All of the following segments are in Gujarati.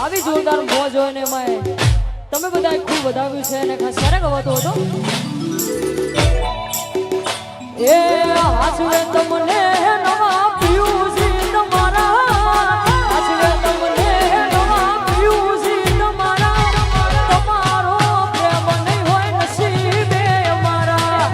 આવી જોરદાર મોજ હોય ને એમાં તમે બધા ખૂબ વધાવ્યું છે અને ખાસ ક્યારે ગવાતો હતો એ હાસવે તમને નવા પીયું છે તમારા હાસવે તમને નવા પીયું છે તમારા તમારો પ્રેમ નહીં હોય નસીબે અમારા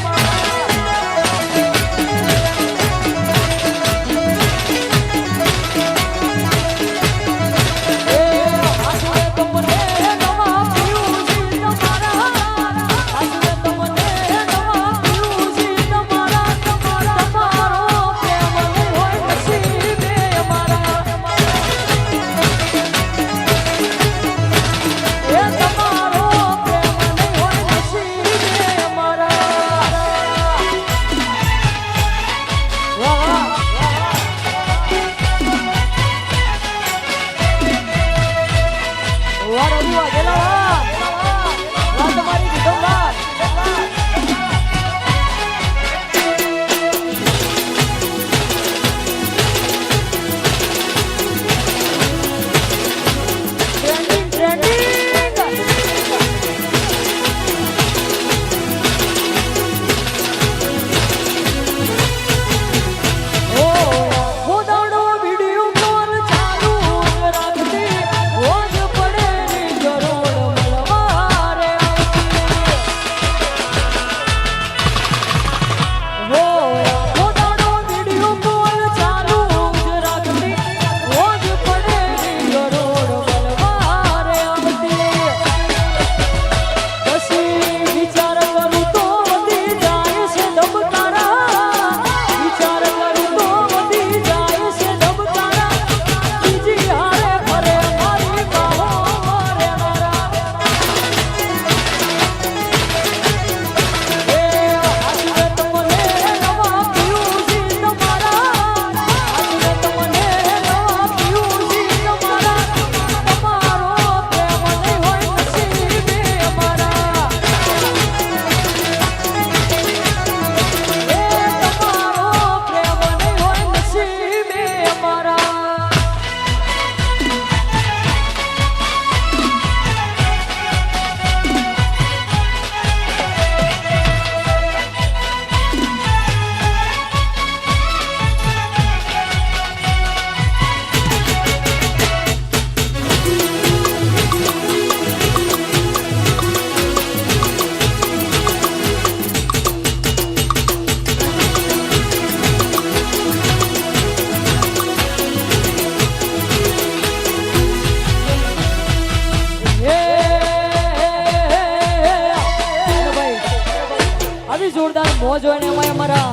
જોરદાર મોજ હોય ને એમાં અમારા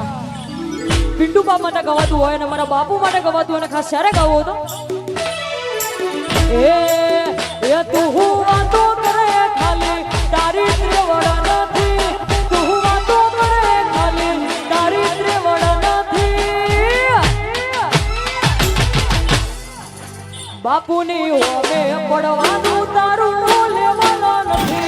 પિન્ટુ બાપ માટે ગવાતું હોય ને અમારા બાપુ માટે ગવાતું હોય ને ખાસ ત્યારે ગાવો હતો એ તું વાતો કરે ખાલી તારી ત્રેવડા નથી તું વાતો કરે ખાલી તારી ત્રેવડા નથી બાપુની હોમે પડવાનું તારું લેવાના નથી